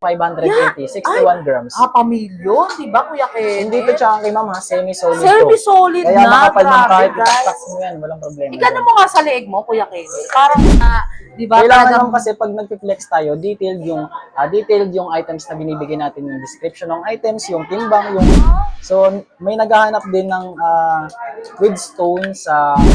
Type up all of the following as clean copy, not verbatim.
580, 61 grams. Pamilyon, di ba, Kuya Ken? Hindi to chunky, ma'am, ha? Semi-solid to. Semi-solid Kaya na, makapal man grabe, kahit guys. itaktak mo yan, walang problema. Ikano dyan. mo nga sa leeg mo, Kuya Ken? Parang, di ba, Kailangan talagang- lang kasi pag nag-flex tayo, detailed yung items na binibigay natin, yung description ng items, yung timbang, yung... So, may naghahanap din ng with stones,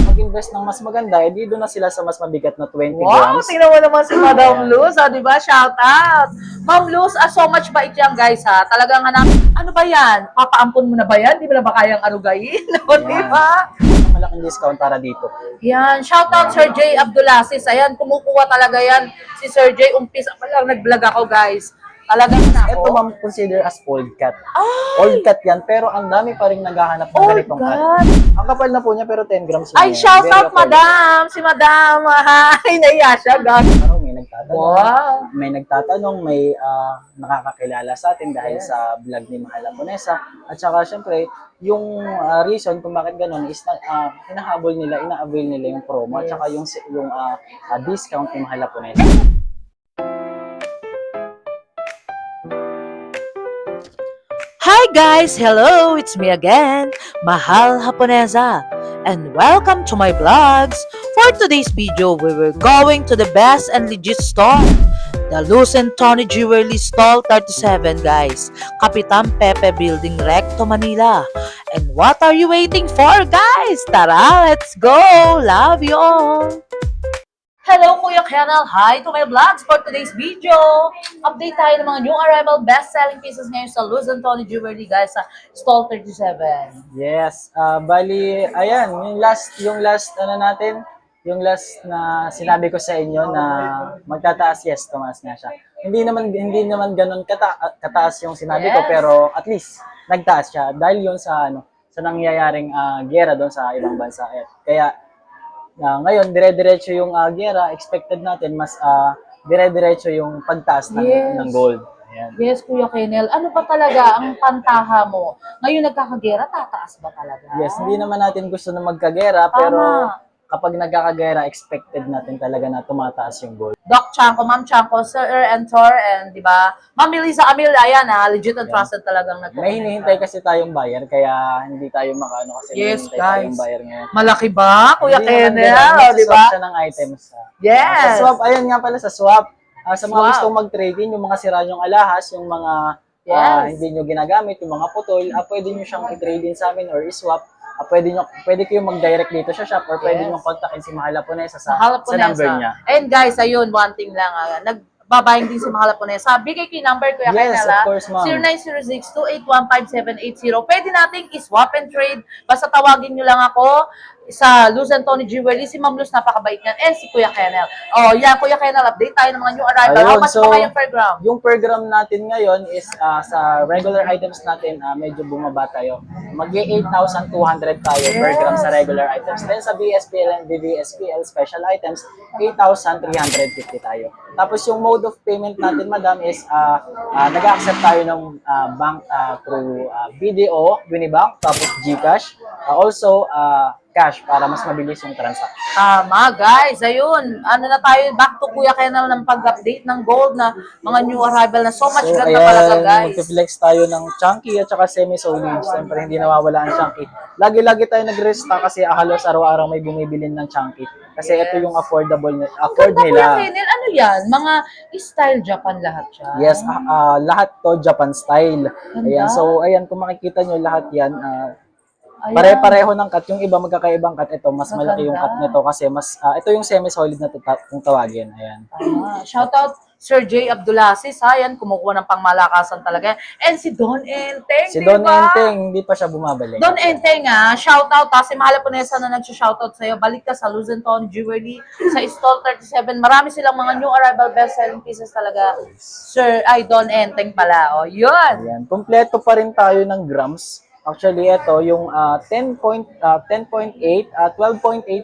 mag-invest ng mas maganda, di doon na sila sa mas mabigat na 20 Wow, grams. tingnan mo naman si Madam Luz, di ba? Shout out! Ma'am Luz, so much bait yan, guys, ha? Talagang ano ba yan? Papaampon mo na ba yan? Di ba na ba kayang arugayin? O, di ba? Malaking discount para dito. Yan, shout out Sir J. Abdulaziz. Ayan, kumukuha talaga yan. Si Sir J, umpisa pa lang nag-vlog ako, guys. Talagang na ako. Ito, ma'am, consider as old cat. Old cat yan, pero ang dami pa rin naghahanap ng Oh, ganitong cat. God. Ang kapal na po niya, pero 10 grams Ay, lang yan. shout Very out, affordable. madam. Si madam. Hi, naiya siya, guys. Araw, may nagtatanong. Wow. May nagtatanong, may nakakakilala sa atin dahil sa vlog ni Mahal Aponesa. At saka, syempre, yung reason kung bakit ganun is hinahabol nila, ina-avail nila yung promo at saka yung discount ni Mahal Aponesa. Hi guys! Hello! It's me again, Mahal Japonesa. And welcome to my vlogs. For today's video, we were going to the best and legit store. The Luz and Tony Jewelry Stall 37, guys. Kapitan Pepe Building, Recto, Manila. And what are you waiting for, guys? Tara, let's go! Love you all! Hello, Kuya Kenal! Hi to my vlogs for today's video! Update tayo ng mga new arrival best-selling pieces ngayon sa Luz and Tony Jewelry, guys, sa Stall 37. Yes, bali, ayan, yung last na sinabi ko sa inyo na magtataas, yes, tumaas nga siya. Hindi naman ganun kataas yung sinabi ko, pero at least nagtaas siya dahil yun sa nangyayaring giyera doon sa ibang bansa. Kaya ngayon dire-diretso yung giyera, expected natin mas dire-diretso yung pagtaas ng gold. Ayan. Yes, Kuya Kenel. Ano ba talaga ang pantaha mo? Ngayon nagkakagera, tataas ba talaga? Yes, hindi naman natin gusto na magkagera, pero kapag nagkakagera, expected natin talaga na tumataas yung gold. Doc Chanko, Ma'am Chanko, Sir Entor, and di ba? Ma'am Melissa Camille, ayan legit and trusted talagang May hinihintay kasi tayong buyer, kaya hindi tayo makaano kasi may Yes, hinihintay guys. tayong buyer ngayon. Malaki ba, Kuya Hindi naman Kenel? ganun, Di ba? nagsaswap siya ng items. Yes. Sa swap, ayun nga pala sa swap. Sa mga Swap. gustong mag-trade-in, yung mga sira nyong alahas, yung mga hindi nyo ginagamit, yung mga putol, pwede nyo siyang i-trade-in sa amin or i-swap. Pwede kayong mag-direct dito sa shop or pwede nyo kontakin si Mahal Aponesa sa number niya. And guys, ayun, one thing lang. Nagbabayang din si Mahal Aponesa. Bigay ko yung number, Kuya Yes, Kenel, of course, ma'am. 0906-281-5780. Pwede nating i-swap and trade. Basta tawagin nyo lang ako sa Luz and Tony Jewelry. Si Ma'am Luz, napakabait niyan. And si Kuya Kenel. Oh, yan, Kuya Kenel, update tayo ng mga new arrival. Ayun, How much so, pa kayong per gram? Yung per gram natin ngayon is sa regular items natin, medyo bumaba tayo. Mag-8,200 tayo per gram sa regular items. Then sa BSPL and BVSPL special items, 8,350 tayo. Tapos yung mode of payment natin, madam, is nag-accept tayo ng bank through BDO, Unibank, tapos GCash. Also, cash para mas mabilis yung transaction. Tama, guys. Ayun. Ano na tayo, back to Kuya Kenel ng pag-update ng gold na mga new arrival na so much ganda talaga, guys. Mag-flex tayo ng chunky at saka semi-solid. Siyempre, hindi nawawala ang chunky. Lagi-lagi tayo nag-restock kasi halos araw-araw may bumibilin ng chunky. Kasi ito yung afford Kuya nila. Kenel, ano yan? Mga style Japan lahat siya. Yes, lahat to Japan style. Ganda. Ayan, so ayan, kung makikita nyo lahat yan, Ayan. pare-pareho ng cut. Yung iba magkakaibang cut. Ito, mas Maganda. malaki yung cut nito kasi ito yung semi-solid na kung tawagin. Ayan. Shout out Sir J. Abdulaziz, yan, kumukuha ng pangmalakasan talaga. And si Don Enteng, Si Don Enteng, hindi pa siya bumabalik. Don Enteng, shout out, si Mahal Aponesa na nag-shoutout sa'yo. Balik ka sa Luz and Tony Jewelry, sa Stall 37. Marami silang mga new arrival best-selling pieces talaga. Don Enteng pala. O, yun. Ayan. Kompleto pa rin tayo ng grams. Actually, ito yung 10.8, 12.8,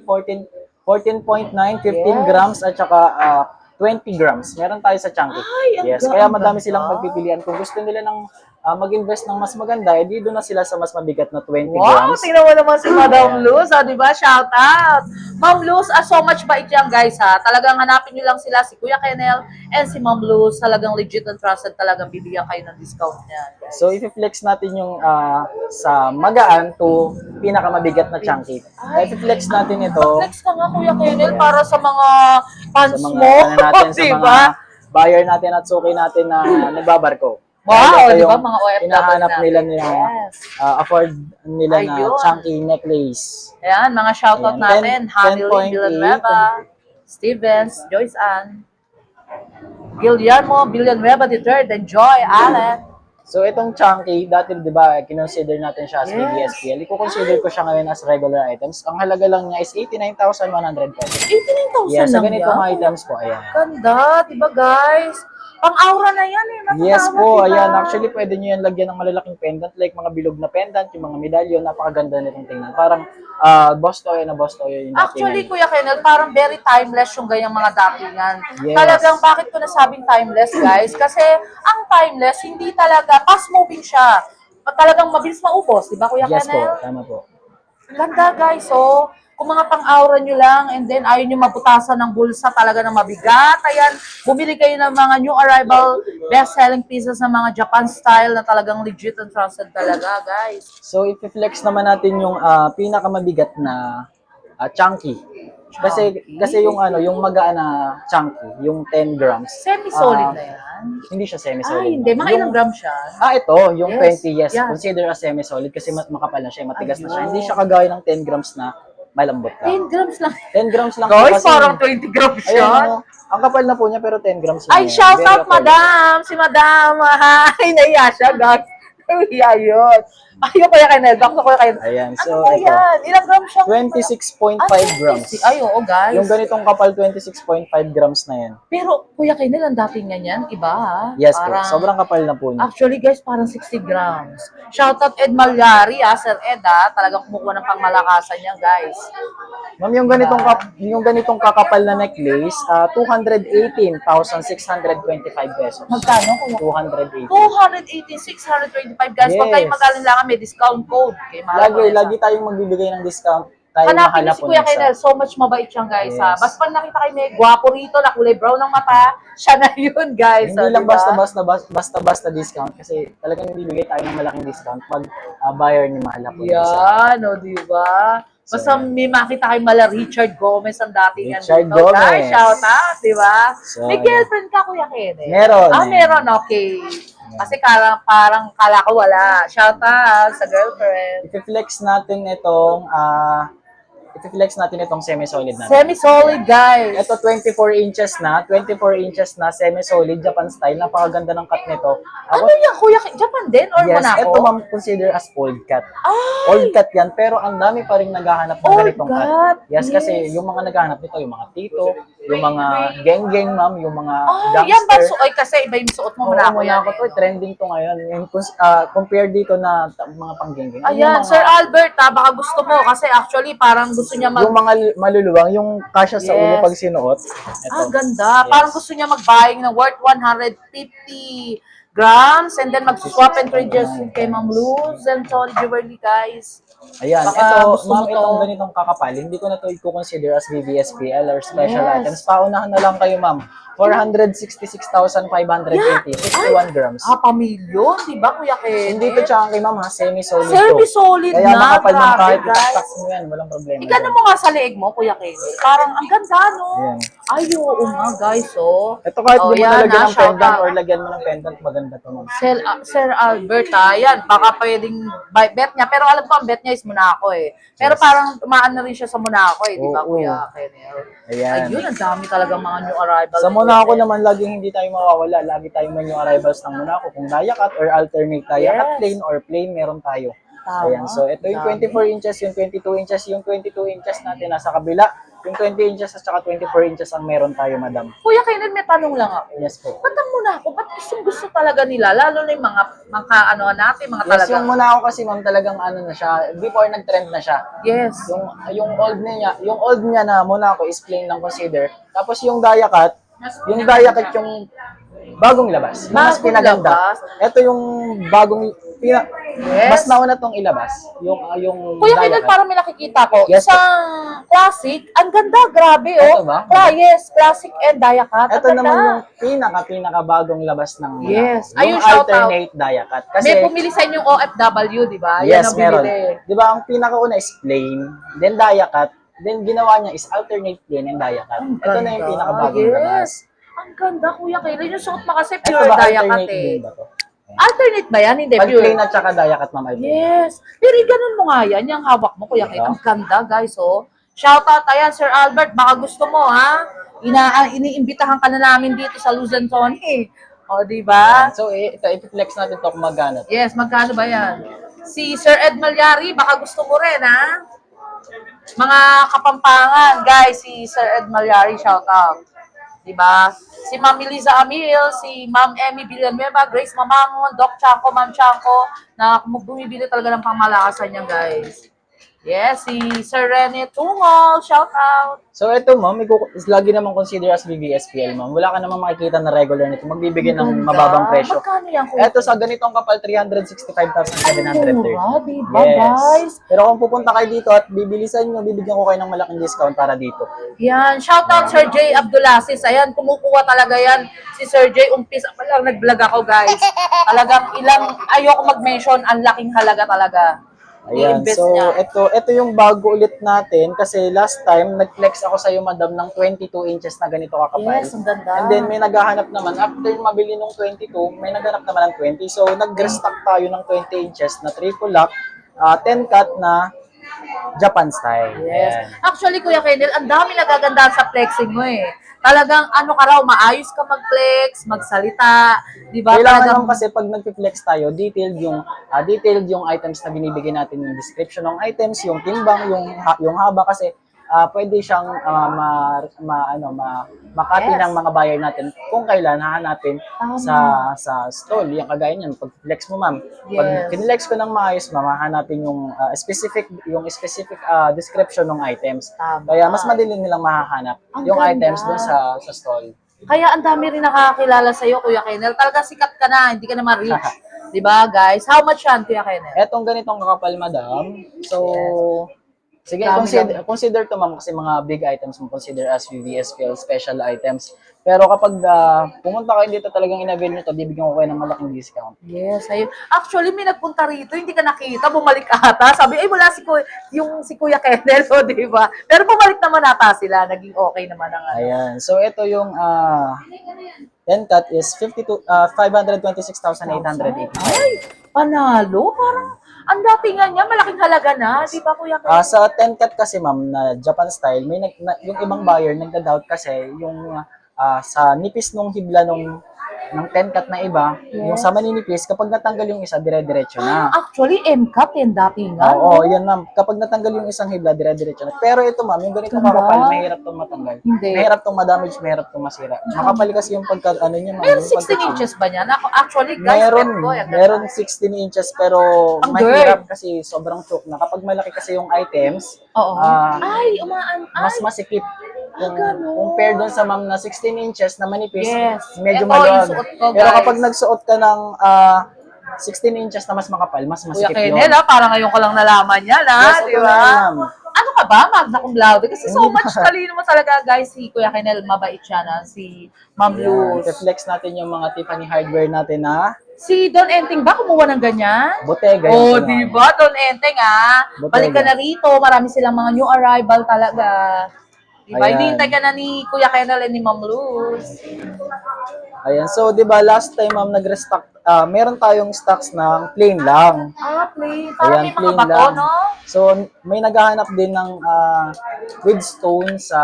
14.9, 15 grams at saka 20 grams. Meron tayo sa chunky. Ay, ang Yes, ganda. kaya madami silang pagpipilian. Kung gusto nila ng mag-invest ng mas maganda, edi doon na sila sa mas mabigat na 20 Wow, grams. tingnan mo naman si Madam Ayan. Luz, di ba? Shout out! Ma'am Luz, so much bait yan, guys, ha? Talagang hanapin nyo lang sila, si Kuya Kenel and si Ma'am Luz. Talagang legit and trusted, talagang bibigyan kayo ng discount niyan, guys. So, i-flex natin yung sa magaan to pinakamabigat na chunky. I-flex natin ito Flex ka nga, Kuya Kenel, para sa mga sa fans mga, mo, ano natin, sa di mga ba? buyer natin at suki natin na nagbabarko. Wow, Dahil ito di ba, yung mga OFW hinahanap natin. nila nila, Yes. afford nila na Ayun. chunky necklace. Ayan, mga shoutout Ayan, natin. Hanilyn 10.8. Villanueva, Stevens, Joyce Ann, Guillermo Villanueva III, and Joy Allen. So, itong chunky, dati, di ba, kinonsider natin siya as Yes. BBSPL. I-consider ko siya ngayon as regular items. Ang halaga lang niya is 89,100 pesos. 89,000 Yes, sa lang ganitong yan. items po, ayan. Ganda, di ba guys? Pang-aura na yan eh. Matatawa, Yes po, diba? ayan. Actually, pwede nyo yan lagyan ng malalaking pendant, like mga bilog na pendant, yung mga medalyon, napakaganda nitong tingnan. Parang boss toy na boss toy yung Actually, datingan. Kuya Kenel, parang very timeless yung ganyang mga datingan. Yes. Talagang bakit ko nasabing timeless, guys? Kasi ang timeless, hindi talaga, fast-moving siya. Talagang mabilis maubos, di ba, Kuya Yes po, Kenel? tama po. Ganda, guys, oh. Kung mga pang-aura nyo lang, and then ayaw nyo mabutasan ng bulsa talaga ng mabigat, ayan, bumili kayo ng mga new arrival, best-selling pieces ng mga Japan style na talagang legit and trusted talaga, guys. So, i-flex naman natin yung pinakamabigat na chunky. Kasi yung yung magaan na chunky, yung 10 grams. Semi-solid na yan. Hindi siya semi-solid. Ay, hindi. Mga Yung- ilang gram siya? Ito, yung Yes, 20, yes. yan. Consider as semi-solid kasi makapal na siya, matigas na siya. Ayun. Hindi siya kagaya ng 10 grams na malambot 10 lang. grams lang. 10 grams lang Guys, kasi. parang 20 grams Ayun, siya. ang kapal na po niya pero 10 grams lang. Ay, yan. shout Very out, affordable. madam! Si madam! Hi! Naiya siya, guys. Naiya yun. Ayun, Kuya Kenel. Back to Kuya Kenel. Ayan, Ano so ba ito. yan? Ilang grams siya? 26.5 grams. Ay, oo, guys. Yung ganitong kapal, 26.5 grams na yan. Pero, Kuya Kenel, ang dating nga yan. Iba, ha? Yes Parang- po, sobrang kapal na po niya. Actually, guys, parang 60 grams. Shoutout Ed Malyari, Sir Ed, Talagang kumukuha ng pangmalakasan niya, guys. Ma'am, yung ganitong kakapal na necklace, 218,625 pesos. Magkano? Kuya? 218. 280, 625, guys. Pag Yes. kayo mag-alinlangan, may discount code. Kay Lagi tayong magbibigay ng discount. Tayo Hanapin niyo mahalap si Kuya Kenel. So much mabait siyang, guys, ha. Yes. Basta pag nakita kayo may gwapo rito, na kulay brown ng mata, siya na yun, guys. Hindi lang diba? basta discount kasi talagang bibigay tayo ng malaking discount pag buyer ni Mahalap. Yan, o, diba? Basta So, may makita kayo mala Richard Gomez ang dating Richard dito. Gomez. Guys, shout out, diba? So, May girlfriend ka, Kuya Kenel? Meron. Meron, okay. Kasi parang kala ko wala. Shout out sa girlfriend. i-flex natin itong semi-solid natin. Semi-solid, guys. Ito 24 inches na semi-solid Japan style. Napakaganda ng cut nito. Ano yan, Kuya Kenel? Japan din or Yes, Monaco? ito ma'am consider as old cut. Ay! Old cut yan, pero ang dami pa rin naghahanap ng Old ganitong cut. cut, Yes, kasi yes. yung mga naghahanap nito, yung mga tito, yung mga geng-geng ma'am, yung mga Ay, yan ba? gangster. Ay, kasi iba yung suot mo, Oo, Monaco yan. Monaco to, trending to ngayon. And, compare dito na mga pang-geng-geng. Yung Ayan, mga- Sir Albert, baka gusto mo. Kasi actually, parang gusto niya yung mga maluluwang, yung kasya sa Yes. ulo pag sinuot. Ito. Ganda. Yes. Parang gusto niya mag-buying ng worth 150 grams and then mag-swap and trade just kay Ma'am Luz and Tony Jewelry, guys. Ayan, Baka ito, gusto mo ma'am, to. itong ganitong kakapal, hindi ko na to i-consider as BBSPL or special Yes. items. Paunahan na lang kayo, ma'am. 466,580, 61 grams. Pamilyon, di ba, Kuya Ken? Hindi to chunky, ma'am, ha? Semi-solid to. Semi-solid Kaya na, makapal ng grabe, kahit guys. itaktak mo yan, walang problema. Igano mo nga sa leeg mo, Kuya Ken. Parang ang ganda, no? Ayan. Ay, oo nga, guys, oh. Ito kahit Oh, di mo yan, nalagyan ng shout pendant out. or lagyan mo ng pendant, maganda to, ma'am. Sir Albert, yan, baka pwedeng bet niya. Pero alam ko, ang bet niya is Monaco, eh. Pero Yes. parang tumaan na rin siya sa Monaco, eh. Di ba, Oo. Kuya Kenel? Ayan. Ayun, ang dami talagang mga new arrival. Sa Monaco naman, laging hindi tayo mawawala. Lagi tayong may new arrivals ng Monaco. Kung Dayakat or alternate Dayakat Yes. plain or plain, meron tayo. Tama. Ayan. So, ito yung Dami. 24 inches, yung 22 inches, yung 22 inches natin nasa kabila. Yung 20 inches at saka 24 inches ang meron tayo, madam. Kuya Kenel, may tanong lang ako. Yes po. Ba't ang Monaco? Ba't gusto talaga nila? Lalo na yung mga ano natin, mga Yes, talagang... yung Monaco kasi, ma'am, talagang ano na siya, before nag-trend na siya. Yes. Yung old niya na Monaco is plain lang consider. Tapos yung Dayakat Bagong labas. Yung mas Bagong pinaganda. labas. Ito yung bagong, Yes. mas nauna tong ilabas. Yung Kuya Kenneth, Diacat. parang may nakikita ko. Yes, Isang classic. Ang ganda, grabe, Ito oh. ba? Yes, classic and Diacat. Ito Ang naman ganda. yung pinaka-bagong labas ng mga. Yes. Yung Ayun, shout out. alternate Diacat. Kasi, May pumili sa inyong OFW, di ba? Yan yes, ang meron. bumili. Di ba, ang pinakauna is plain, then Diacat, then ginawa niya is alternate plain and Diacat. Ang Ito na yung ganda. pinaka-bagong labas. Ang ganda, Kuya Kenneth. Yung suot mo kasi Ito pure ba, Diacat alternate eh. din ba to? Alternate ba yan? Hindi, Pag pure. plain at saka Diacat, ma'am, alternate. Yes. Pero ganun mo nga yan, yung hawak mo, Kuya Kenneth. Ito? Ang ganda, guys, oh. Shoutout, ayan, Sir Albert, baka gusto mo, ha? Iniimbitahan ka na namin dito sa Luzon, Tony. O, di ba? So, ito, i-flex natin to kung magkano. Yes, magkano ba yan? Si Sir Ed Malyari, baka gusto mo rin, ha? Mga Kapampangan, guys, si Sir Ed Malyari, shoutout. Diba? Si Ma'am Eliza Amil, si Ma'am Emmy Villanueva, Grace Mamangon, Doc Chanco, Ma'am Chanco, na bumibili talaga ng pangmalakasan niyan, guys. Yes, si Sir Rene Tungol, shout out. So, ito, ma'am, lagi naman consider as BBSPL, ma'am. Wala ka naman makikita na regular nito. Magbibigay ng mababang presyo. Magkano yan, Kuya? Ito, sa ganitong kapal, 365,730. Mura, diba, guys? Pero kung pupunta kayo dito at bibilisan nyo, bibigyan ko kayo ng malaking discount para dito. Yan, shout out Sir J. Abdulaziz. Ayan, kumukuha talaga yan si Sir J. Umpisa pa lang nag-vlog ako, guys. Talagang ayoko mag-mention, ang laking halaga talaga. Ayan, I-invest so niya. ito yung bago ulit natin kasi last time nag-flex ako sa iyo madam ng 22 inches na ganito kakapal. Yes, ang ganda. And then may naghahanap naman after mabili ng 22, may naghanap naman ng 20. So nag-restock tayo ng 20 inches na triple lock, 10 cut na Japan style. Yes. Ayan. Actually, Kuya Kendall, ang dami nagaganda sa flexing mo eh. Talagang ano ka raw, maayos ka mag-flex, magsalita, di ba? Kailangan Talagang, naman kasi pag nag-flex tayo, detailed yung items na binibigay natin, yung description ng items, yung timbang, yung haba kasi pwede siyang makati Yes. ng mga buyer natin kung kailan hahanapin Tama. sa stall. Yung kagaya niyan, pag flex mo ma'am, pag Yes. kinlex ko ng maayos ma'am, hahanapin yung specific description ng items. Tama. Kaya mas madali nilang mahahanap Ang yung ganda. items dun sa stall. kaya ang dami rin nakakakilala sa'yo, Kuya Kendall. Talagang sikat ka na, hindi ka na ma-reach. Di ba, guys? How much yan, Kuya Kendall? Etong ganitong kakapal, madam. So, sige, Dami consider to ma'am kasi mga big items mo consider as VVSPL special items. Pero kapag pumunta kayo dito talagang in-avail nyo to, bibigyan ko kayo ng malaking discount. Yes, ayun. Actually, may nagpunta rito, hindi ka nakita, bumalik ata. Sabi, ay wala si Kuya Kendall, so, di ba? Pero bumalik naman ata sila, naging okay naman ang ano. Ayan. So, ito yung 10 cut is 526,880. Ay, panalo, parang ang datingan niya, malaking halaga na, di ba, Kuya Kendall? Sa 10 cut kasi ma'am na Japan style, yung ibang buyer nagda-doubt kasi yung sa nipis nung hibla ng 10 cut na iba, yung sa maninipis, kapag natanggal yung isa, dire-diretso na. Actually, MCAT yung datingan. Oo, yan ma'am. Kapag natanggal yung isang hibla, dire-diretso na. Pero ito ma'am, yung ganito Ganda. kakapal, mahirap tong matanggal. Hindi. Mahirap tong madamage, mahirap tong masira. Makapal kasi yung ano niya ma'am. Meron yung 16 inches ba niyan? Ako, actually, guys, Meron, meron 16 inches pero Ang mahirap kasi sobrang choke na. Kapag malaki kasi yung items, Oo. ay, Umaan. mas masikip. ganun. Compare dun sa ma'am na 16 inches na manipis, Yes. medyo Ito, maluwag. yung suot ko, Pero guys. kapag nagsuot ka ng 16 inches na mas makapal, mas Kuya masikip yun. Kendall, parang ngayon ko lang nalaman yan, Yes, di ito ba? na yun, ma'am. Ano ka ba? Magna cum laude? Kasi so Hindi much talino mo talaga, guys. Si Kuya Kendall, mabait siya na. Si Ma'am Luz. Reflex natin yung mga Tiffany hardware natin na Si Don Enteng ba kumuha ng ganyan? Bottega. Oh, yung di kinuha. ba? Don Enteng, Bottega. Balik ka na rito. Marami silang mga new arrival talaga. Di ba? Ayan. Hinihintay ka na ni Kuya Kendall and ni Ma'am Luz. Ayan, so 'di ba last time ma'am nag-restock, meron tayong stocks ng plain lang. Please. Parang Ayan, may mga plain bato, lang. no? So may naghahanap din ng with stone sa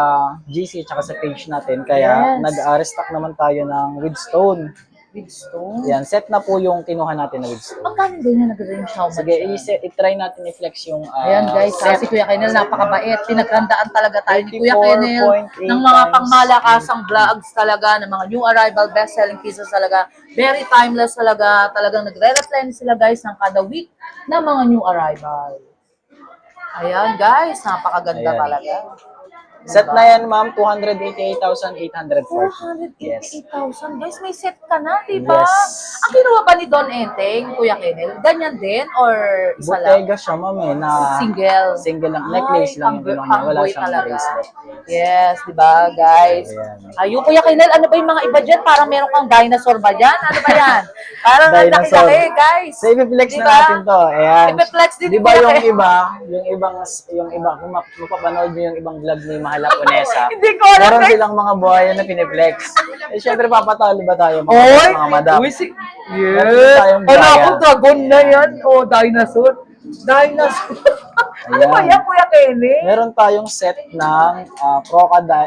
GC at sa page natin. Kaya Yes. nag-restock naman tayo ng with stone. With stone. Ayan, set na po yung kinuha natin na with stone. Magkano din yan nag-range how much? Sige, yan? i-try natin i-flex yung Ayan guys, si Kuya Kendall napakabait. Pinaghandaan talaga tayo ni Kuya Kendall 34.8 ng mga times. pangmalakasang vlogs talaga, ng mga new arrival, best-selling pieces talaga. Very timeless talaga. Talagang nagre-replenish sila guys ng kada week ng mga new arrival. Ayan guys, napakaganda Ayan. talaga. Set na yan, ma'am, 288,840. Yes. 488,000. Guys, may set ka na, di ba? Yes. Ang kinuha ba ni Don Enteng, Kuya Kenel? Ganyan din? Or isa lang? Bottega siya, ma'am, eh, na Single. single lang. Necklace lang yung binuha niya. Wala Pangboy siyang talaga. bracelet. Yes, di ba, guys? Ayan. Ayun, Kuya Kenel, ano ba yung mga iba dyan? Parang meron kang dinosaur ba dyan? Ano ba yan? Parang ang Dinosaur. laki-laki, guys. So, i-flex Diba? na natin to. Ayan. I-flex din Di ni ba Kuya yung Ken? iba, yung iba, kung mapapanood niyo yung ibang vlog ni Mahal Aponesa, Hindi ko alam, meron guys. silang mga buhaya na piniflex. Eh, syempre, papatalo ba tayo Oy! mga madam? Uy, Meron yes! tayong Wala buhaya. akong dragon na yan. O, dinosaur. Dinosaur. Ano ba yan, Kuya Kenny? Meron tayong set ng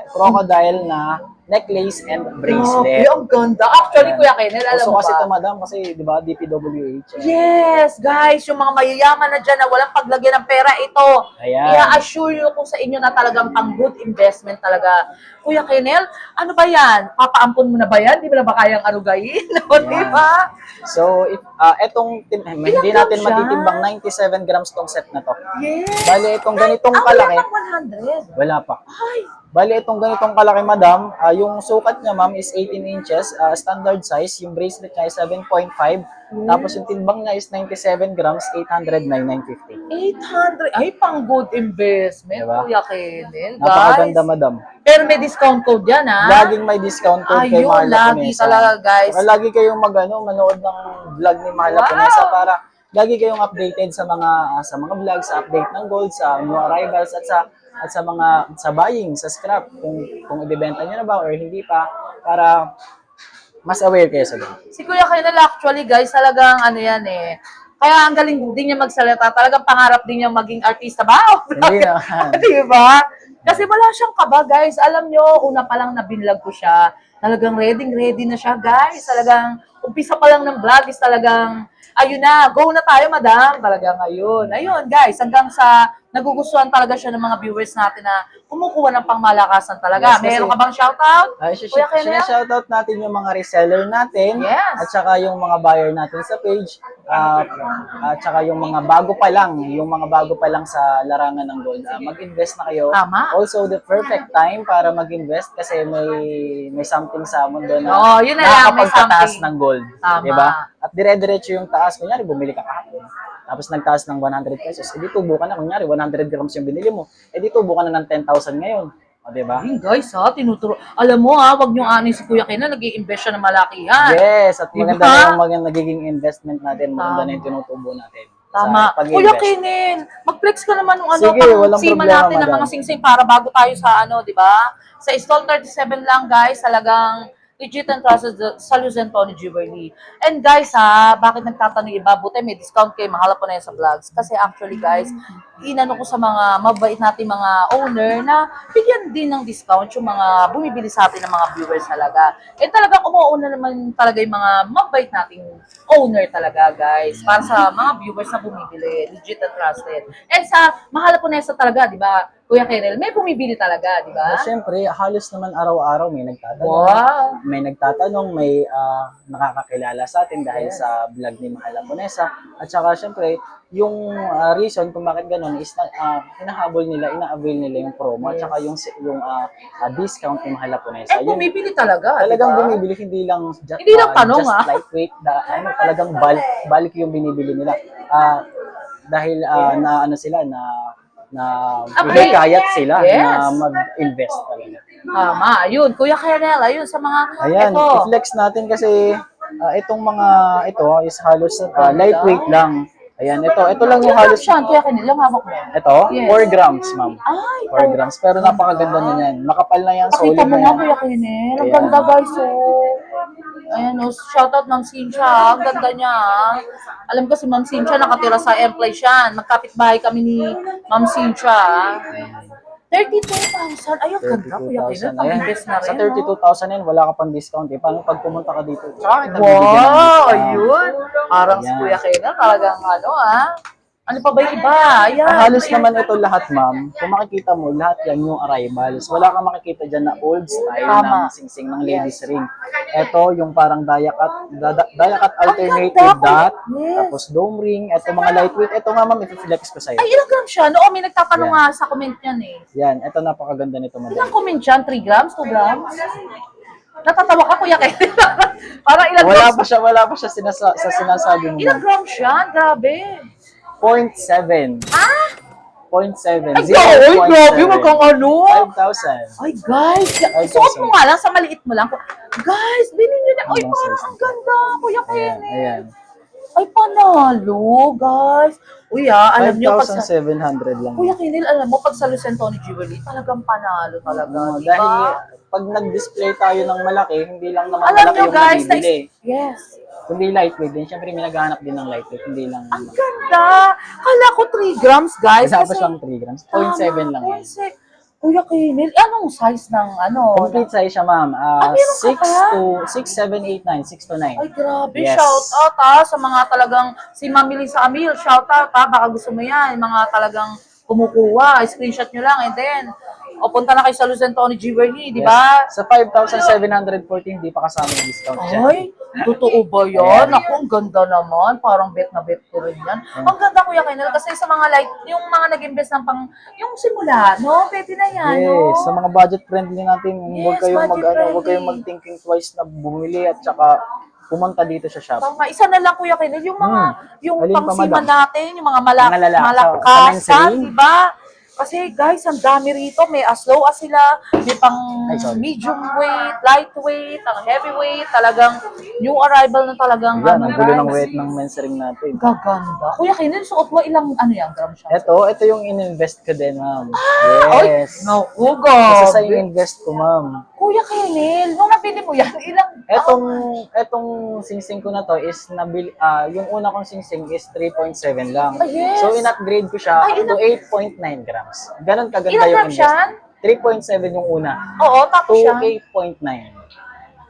crocodile na necklace and Grabe, bracelet. ang ganda. Actually, Kuya Kenny, alam So mo kasi ito, ba? madam, kasi di ba, DPWH. Yes, guys, yung mga mayayaman na dyan na walang paglagyan ng pera, ito. Ayan. I-assure you ko sa inyo na talagang pang good investment talaga. Kuya Kenel, ano ba yan? Papaampon mo na ba yan? Di mo na ba kayang arugayin? O, di ba? So, hindi grams natin siya? matitimbang 97 grams tong set na to. Yes. Bali, itong ganitong Wala kalaki, pang 100. wala pa. Ay, Bali, itong ganitong kalaki, madam, yung sukat niya, ma'am, is 18 inches, standard size. Yung bracelet niya is 7.5. Tapos yung timbang niya is 97 grams, 800, 950. 800. Ay, pang good investment, Diba? Kuya Kenel. Guys. Napakaganda, madam. Pero may discount code yan, ha? Laging may discount code kay Ayun, Mahal lagi Aponesa. talaga, guys. Saka lagi kayong manood ng vlog ni Mahal Aponesa para lagi kayong updated sa mga vlog, sa update ng gold, sa new arrivals at sa buying, sa scrap kung ibebenta niyo na ba or hindi pa para mas aware kayo sa ganun. Si Kuya Kenel actually, guys, talagang ano yan eh. Kaya ang galing din niya magsalita. Talagang pangarap din niya maging artista ba? Hindi naman. Di ba? Kasi wala siyang kaba, guys. Alam nyo, una pa lang na binlog ko siya. Talagang ready na siya, guys. Talagang umpisa pa lang ng vlog is talagang, ayun na, go na tayo, madam. Talagang ayun. Ayun, guys, hanggang sa nagugustuhan talaga siya ng mga viewers natin na kumukuha ng pangmalakasan talaga. Yes, kasi- Meron ka bang shoutout? Ay, Kuya Kenel? shoutout natin yung mga reseller natin Yes. at saka yung mga buyer natin sa page at saka yung mga bago pa lang sa larangan ng gold. Mag-invest na kayo. Tama. Also, the perfect time para mag-invest kasi may something sa mundo na Oo, yun na lang, may nakakapagtataas something. ng gold. Tama. Diba? At dire-diretso yung taas. Kunyari, bumili ka kahapon. Tapos nagtaas ng 100 pesos. Eh, di tubo ka na. Kunyari, 100 grams yung binili mo. Eh, di tubo ka na ng 10,000 ngayon. O, diba? Ayun, guys, ha, tinuturo. Alam mo, ha, wag niyong anin si Kuya Kenel, nag-i-invest siya ng malakihan. Yes, at Diba? maganda na yung nagiging investment natin. Maganda na yung tinutubo natin. Tama. Sa Kuya pag-invest. Kenel, mag-flex ka naman ng ano, Sige, walang sima problema, natin ng madam. mga singsing para bago tayo sa ano, di ba? Sa stall 37 lang, guys, talagang legit and trusted sa Luzon Tony Jewelry. And guys, ha, bakit nagtatanong iba? Buti may discount kayo, mahal po na yun sa vlogs. Kasi actually, guys, inano ko sa mga mabait natin mga owner na bigyan din ng discount yung mga bumibili sa atin ng mga viewers talaga. Eh talagang umuuna naman talaga yung mga mabait nating owner talaga, guys. Para sa mga viewers na bumibili, legit and trusted. And sa mahal po na yun sa talaga, di ba? Kuya Kenel, may bumibili talaga, di ba? Siyempre, halos naman araw-araw may nagtatanong. Wow! May nakakakilala sa atin dahil sa vlog ni Mahal Aponesa. At saka siyempre, yung reason kung bakit ganun is hinahabol nila, ina-avail nila yung promo at saka yung discount ni Mahal Aponesa. Eh, bumibili talaga, Talagang di ba? bumibili, hindi lang tanong, just lightweight, talagang bulk yung binibili nila. Dahil Upgrade. kayat sila Yes. na mag-invest talaga. Tama, ayun. Kuya Kenel, ayun, sa mga, Ayan, eto. i-flex natin kasi ito is halos lightweight lang. Ayan, ito lang yung halos. Siya, Kuya Kenel, lang hawak mo. Ito, Yes. 4 grams, ma'am. Ay, 4 grams. Pero napakaganda na yan. Makapal na yan, solid Pakita mo na nga, yan. Kuya Kenel. Ang Ayan. ganda, guys, oh. Ayan, oh, shoutout Ma'am Cynthia. Ang ganda niya, ah. Alam ko si Ma'am Cynthia nakatira sa Emplay siya. Magkapit-bahay kami ni Ma'am Cynthia, ah. 32,000. Ayun, ganda, Kuya Kenel. 32,000. Pang-invest na rin, Sa no? 32,000 yan, wala ka pang discount. Paano pag pumunta ka dito? Tsaka kita bibigyan ng Wow, discount. ayun. Parang si Ayan. Kuya Kenel, talagang ano, ah. Ano pa ba yung iba? Ayan. Halos naman ito lahat, ma'am. Kung makikita mo, lahat yan yung arrivals. Wala kang makikita dyan na old style Tama. ng singsing ng ladies ring. Ito yung parang dayakat alternate ganda. with dot. Yes. Tapos dome ring. Ito mga lightweight. Ito nga, ma'am, ipiflex ko sa'yo. Ay, ilang grams siya? Oo, may nagtatanong Yan. nga sa comment yan eh. Yan, ito napakaganda nito, madam. Ilang comment yan? 3 grams? 2 grams? Natatawa ka, Kuya Ken. Parang ilang grams? Wala pa siya sa sinasabi mo. Ilang grams yan? Grabe. 0.7. 0.7. Ay, grabe. Wag kang ano. 5,000. Ay, guys. Suot mo nga lang sa maliit mo lang. Guys, bilhin nyo na. Ay, parang ang ganda, Kuya Ken. Ayan. Ay, panalo, guys. Uy, alam nyo, pag sa... 5,700 lang. Kuya Kinil, alam mo, pag sa Lucentoni Jewelry, talagang panalo talaga. Diba? Dahil pag nag-display tayo ng malaki, hindi lang naman Alam malaki nyo, yung guys, nabibili. yes. Kundi lightweight din. Siyempre, may naghahanap din ng lightweight. Hindi lang... Ang ganda. Kala ko 3 grams, guys. Tapos lang 3 grams. 0.7 lang yan. Kuya Kinil, anong size ng ano? Complete size siya, ma'am. meron ka 6 pa? to 6, 7, 8, 9. 6 to 9. Ay, grabe. Yes. Shout out sa mga talagang si Mami Lisa Amil. Shout out baka gusto mo yan. Yung mga talagang kumukuha. Screenshot nyo lang and then o punta na kayo sa Lucentoni Jewelry, di ba? Sa 5,714, hindi pa kasama yung discount siya. Ay, totoo ba yan? Ako, ang ganda naman. Parang bet na bet ko rin yan. Ang ganda, Kuya Kenel, kasi sa mga like, yung mga nag-invest ng pang, yung simula, no? Pwede na yan, no? Yes, sa mga budget friendly natin, huwag Yes, kayong budget friendly. huwag kayong mag-thinking twice na bumili at saka pumunta dito sa shop. Tama, isa na lang, Kuya Kenel, yung mga, yung Alin pa, pangsima madam? natin, yung mga Mga lalaki, sa malakasan, men's ring. di ba? Kasi guys, ang dami rito. May as low as sila, may pang Ay, sorry. medium weight, lightweight, ang heavyweight, talagang new arrival na talagang Yan, ang gulo ng guys. weight ng men's ring natin. Gaganda. Kuya Kinil, suot mo ilang ano yan, gram siya? Ito yung in-invest ko din, ma'am. Ay, Yes. naku, Isa sa gabi. in-invest ko, ma'am. Kuya Kinil, nung nabili mo yan, ilang... Etong singsing ko na to is yung una kong singsing is 3.7 lang. Ah, yes. So in-upgrade ko siya Ay, up to 8.9 grams. Ganon kaganda Ilang yung grams yan? investment. 3.7 yung una. Oo, tapos To siya. 8.9.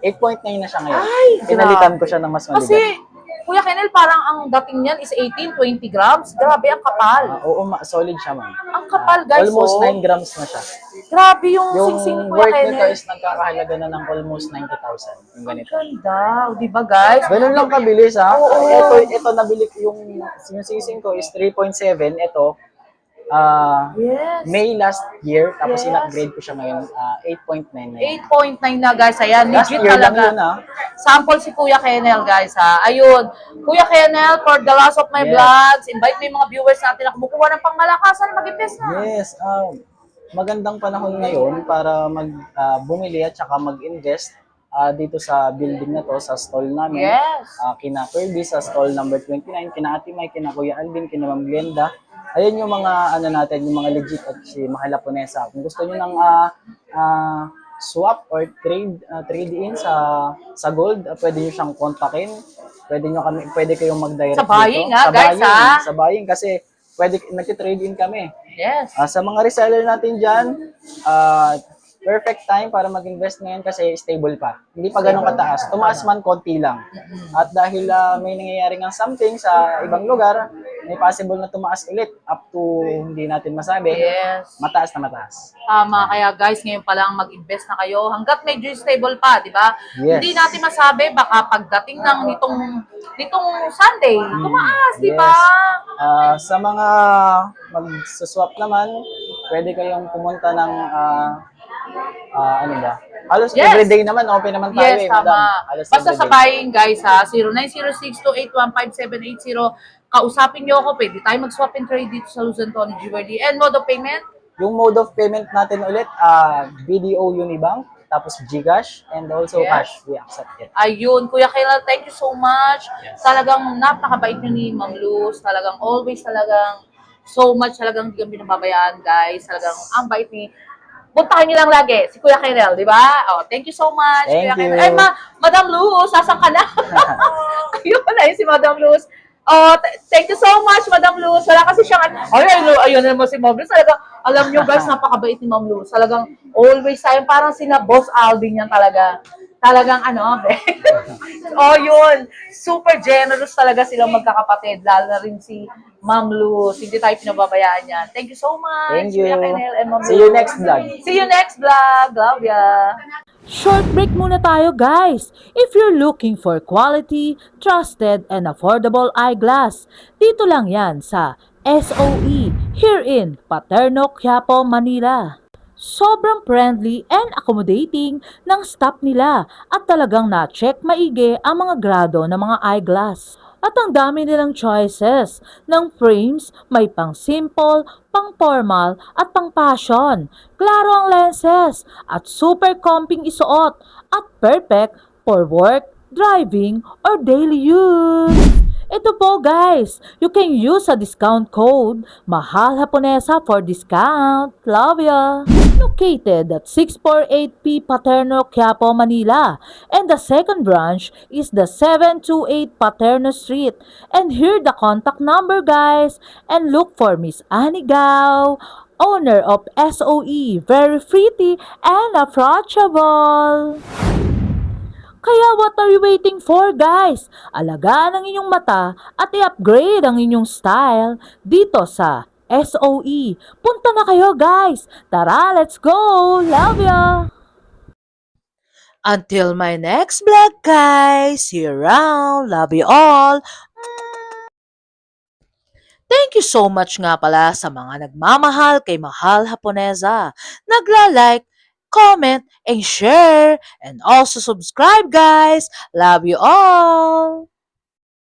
8.9 na siya ngayon. Ay, Pinalitan ko siya ng mas Kasi, maliit. Kuya Kinil, parang ang dating niyan is 18, 20 grams. Grabe, ang kapal. Oo, solid siya, ma'am. Ang kapal, guys. Almost oh. 9 grams na siya. Grabe yung Yung singsing, Kuya worth nito Kinil. is nagkakahalaga na ng almost 90,000. Yung ganito. Ganda. O, di ba, guys? Ganun lang kabilis, ha? Oo. Ito nabili ko yung singsing ko is 3.7. Ito, Yes. May last year, tapos Yes. in-upgrade ko siya ngayon, 8.9 na yun. 8.9 na, guys. Ayan, Last legit year lang talaga. yun, ha? Sample si Kuya Kenel, guys, ha. Ayun. Kuya Kenel, for the last of my Yes. vlogs, invite mo yung mga viewers natin na kumukuha ng pangmalakasan, mag-invest na. Yes, magandang panahon ngayon para bumili at saka mag-invest dito sa building na to, sa stall namin. Yes. Kina Kirby sa stall number 29, kina Ate May, kina Kuya Alvin, kina Ma'am Glenda. Ayun yung mga natin, yung mga legit at si Mahal Japonesa. Kung gusto niyo ng swap or trade in sa gold, pwede niyo siyang kontakin. Pwede kayong mag-direct Sa buying, dito. ha, guys, ha? Sa buying kasi nagti-trade in kami. Yes. Sa mga reseller natin diyan, perfect time para mag-invest ngayon kasi stable pa. Hindi pa ganun kataas. Tumaas man konti lang. At dahil may nangyayari ng something sa ibang lugar, may possible na tumaas ulit up to hindi natin masabi. Yes. Mataas na mataas. Tama, kaya guys, ngayon pa lang mag-invest na kayo hanggat medyo stable pa, di ba? Yes. Hindi natin masabi, baka pagdating ng nitong Sunday, tumaas, di ba? Sa mga mag-swap naman, pwede kayong pumunta ng ano ba? Halos Yes. everyday naman, open naman tayo Yes, madam. tama. Halos Basta sa everyday. buying, guys, ha, 0906-281-5780. Kausapin nyo ako, pwede tayo mag-swap and trade dito sa Lucentoni Jewelry. And mode of payment? Yung mode of payment natin ulit, BDO Unibank, tapos GCash, and also Yes. cash. We accept it. Ayun, Kuya Kayla, thank you so much. Talagang napakabait nyo ni Ma'am Luz. Talagang always talagang so much talagang hindi kami nababayaan, guys. Talagang ang bait ni... Puntahan nyo lang lagi, si Kuya Kyrel, di ba? Oh, thank you so much, Thank Kuya you. Kyrel. Ay, Madam Luz, sasan ka na? Ayun na yun si Madam Luz. Oh, thank you so much, Madam Luz. Wala kasi siyang... Ayun na naman si Ma'am Luz. Talagang, alam nyo guys, napakabait ni Ma'am Luz. Talagang always tayo, parang sina Boss Alvin yan talaga. Talagang ano, oh yun, super generous talaga silang magkakapatid, lalo na rin si Ma'am Luz, hindi tayo pinababayaan yan. Thank you so much, Thank you. Kuya Kenel and Ma'am See you Luz. next vlog. See you next vlog. Love ya. Short break muna tayo, guys. If you're looking for quality, trusted, and affordable eyeglass, dito lang yan sa SOE here in Paterno, Quiapo, Manila. Sobrang friendly and accommodating ng staff nila at talagang na-check maigi ang mga grado ng mga eyeglass. At ang dami nilang choices ng frames, may pang simple, pang formal at pang fashion. Klaro ang lenses at super comping isuot at perfect for work, driving, or daily use. Ito po guys, you can use a discount code Mahal Haponesa for discount. Love ya! Located at 648P Paterno, Quiapo, Manila. And the second branch is the 728 Paterno Street. And here the contact number guys. And look for Miss Annie Gao, owner of SOE. Very pretty and approachable. Kaya what are you waiting for guys? Alagaan ang inyong mata at i-upgrade ang inyong style dito sa SOE. Punta na kayo guys! Tara, let's go! Love ya! Until my next vlog guys! See you around! Love you all! Thank you so much nga pala sa mga nagmamahal kay Mahal Haponesa. Nagla-like, comment, and share. And also subscribe guys. Love you all.